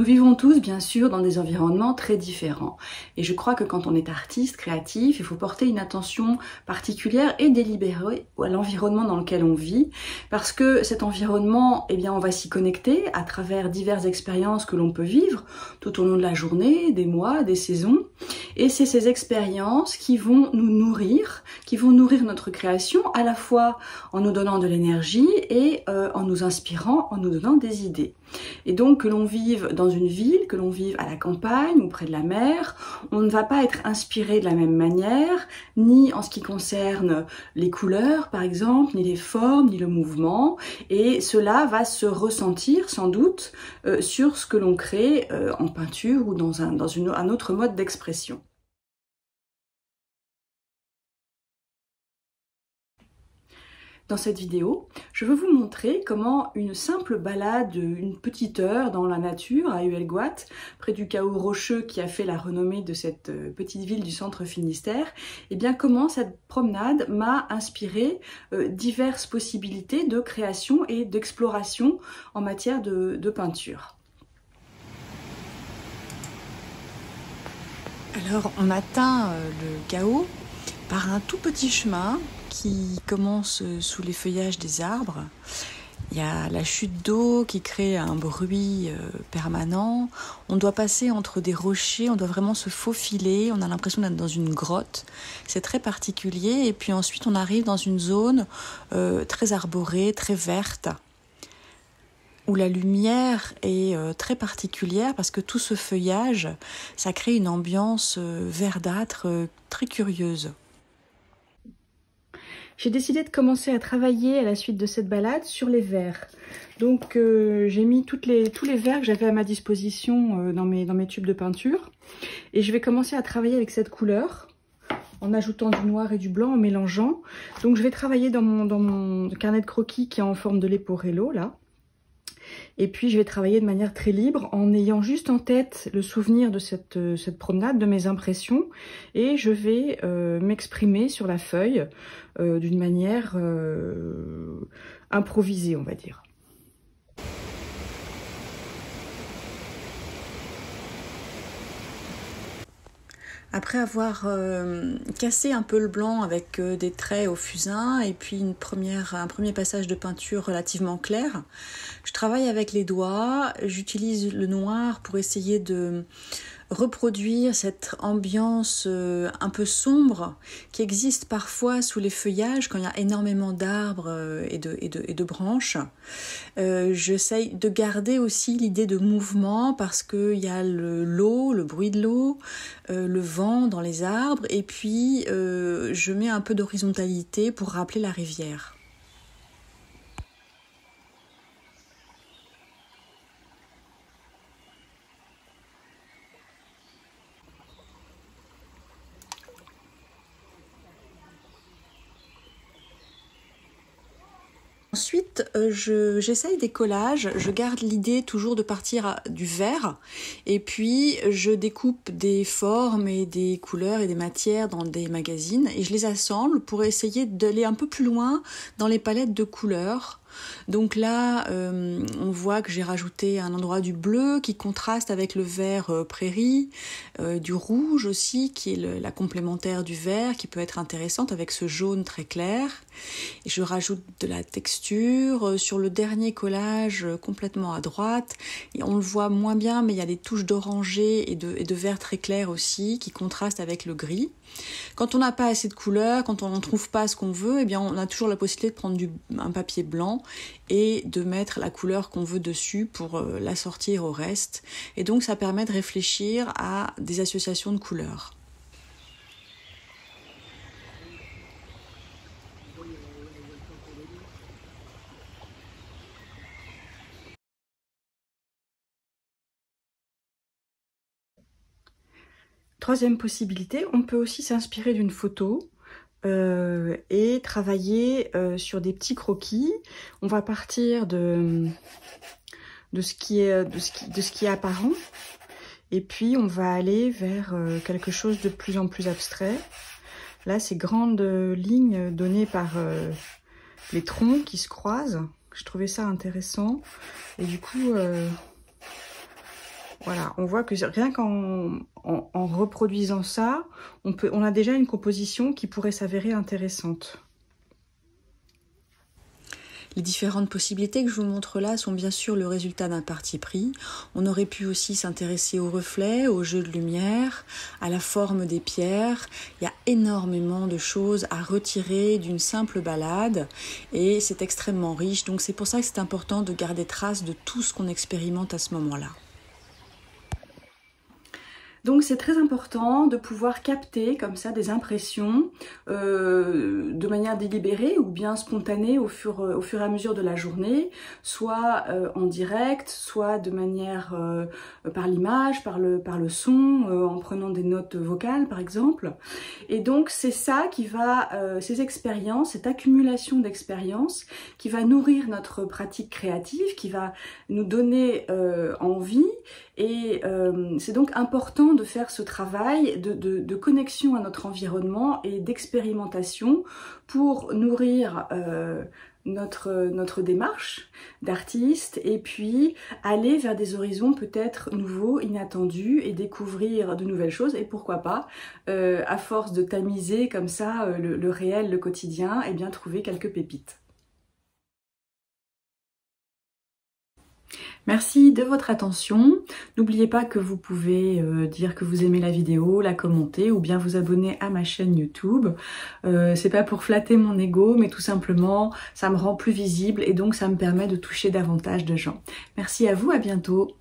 vivons tous, bien sûr, dans des environnements très différents. Et je crois que quand on est artiste, créatif, il faut porter une attention particulière et délibérée à l'environnement dans lequel on vit, parce que cet environnement, eh bien, on va s'y connecter à travers diverses expériences que l'on peut vivre tout au long de la journée, des mois, des saisons. Et c'est ces expériences qui vont nous nourrir, qui vont nourrir notre création, à la fois en nous donnant de l'énergie et en nous inspirant, en nous donnant des idées. Et donc que l'on vive dans une ville, que l'on vive à la campagne ou près de la mer, on ne va pas être inspiré de la même manière, ni en ce qui concerne les couleurs par exemple, ni les formes, ni le mouvement, et cela va se ressentir sans doute sur ce que l'on crée en peinture ou dans un autre mode d'expression. Dans cette vidéo, je veux vous montrer comment une simple balade, une petite heure dans la nature à Huelgoat, près du Caou rocheux qui a fait la renommée de cette petite ville du centre Finistère, et bien comment cette promenade m'a inspiré diverses possibilités de création et d'exploration en matière de peinture. Alors on atteint le Caou par un tout petit chemin qui commence sous les feuillages des arbres. Il y a la chute d'eau qui crée un bruit permanent. On doit passer entre des rochers, on doit vraiment se faufiler. On a l'impression d'être dans une grotte. C'est très particulier. Et puis ensuite, on arrive dans une zone très arborée, très verte, où la lumière est très particulière parce que tout ce feuillage, ça crée une ambiance verdâtre très curieuse. J'ai décidé de commencer à travailler à la suite de cette balade sur les verres. Donc j'ai mis tous les verres que j'avais à ma disposition dans mes tubes de peinture. Et je vais commencer à travailler avec cette couleur, en ajoutant du noir et du blanc, en mélangeant. Donc je vais travailler dans mon carnet de croquis qui est en forme de Leporello, là. Et puis je vais travailler de manière très libre en ayant juste en tête le souvenir de cette promenade, de mes impressions. Et je vais m'exprimer sur la feuille d'une manière improvisée, on va dire. Après avoir cassé un peu le blanc avec des traits au fusain et puis un premier passage de peinture relativement clair, je travaille avec les doigts, j'utilise le noir pour essayer de reproduire cette ambiance un peu sombre qui existe parfois sous les feuillages quand il y a énormément d'arbres et de branches. J'essaye de garder aussi l'idée de mouvement parce qu'il y a l'eau, le bruit de l'eau, le vent dans les arbres et puis je mets un peu d'horizontalité pour rappeler la rivière. Ensuite, j'essaye des collages, je garde l'idée toujours de partir du vert et puis je découpe des formes et des couleurs et des matières dans des magazines et je les assemble pour essayer d'aller un peu plus loin dans les palettes de couleurs. Donc là, on voit que j'ai rajouté un endroit du bleu qui contraste avec le vert prairie, du rouge aussi qui est la complémentaire du vert qui peut être intéressante avec ce jaune très clair. Et je rajoute de la texture sur le dernier collage complètement à droite. Et on le voit moins bien, mais il y a des touches d'orangé et de vert très clair aussi qui contrastent avec le gris. Quand on n'a pas assez de couleurs, quand on ne trouve pas ce qu'on veut, eh bien on a toujours la possibilité de prendre un papier blanc et de mettre la couleur qu'on veut dessus pour l'assortir au reste. Et donc ça permet de réfléchir à des associations de couleurs. Troisième possibilité, on peut aussi s'inspirer d'une photo et travailler sur des petits croquis. On va partir de ce qui est apparent et puis on va aller vers quelque chose de plus en plus abstrait. Là, ces grandes lignes données par les troncs qui se croisent, je trouvais ça intéressant et du coup Voilà, on voit que rien qu'en reproduisant ça, on a déjà une composition qui pourrait s'avérer intéressante. Les différentes possibilités que je vous montre là sont bien sûr le résultat d'un parti pris. On aurait pu aussi s'intéresser aux reflets, au jeu de lumière, à la forme des pierres. Il y a énormément de choses à retirer d'une simple balade et c'est extrêmement riche. Donc c'est pour ça que c'est important de garder trace de tout ce qu'on expérimente à ce moment-là. Donc c'est très important de pouvoir capter comme ça des impressions de manière délibérée ou bien spontanée au fur et à mesure de la journée, soit en direct, soit de manière par l'image, par le son, en prenant des notes vocales par exemple. Et donc c'est ça qui va, ces expériences, cette accumulation d'expériences qui va nourrir notre pratique créative, qui va nous donner envie. Et c'est donc important de faire ce travail de connexion à notre environnement et d'expérimentation pour nourrir notre démarche d'artiste et puis aller vers des horizons peut-être nouveaux, inattendus et découvrir de nouvelles choses et pourquoi pas, à force de tamiser comme ça le réel, le quotidien, et bien trouver quelques pépites. Merci de votre attention. N'oubliez pas que vous pouvez dire que vous aimez la vidéo, la commenter ou bien vous abonner à ma chaîne YouTube. C'est pas pour flatter mon ego, mais tout simplement, ça me rend plus visible et donc ça me permet de toucher davantage de gens. Merci à vous, à bientôt.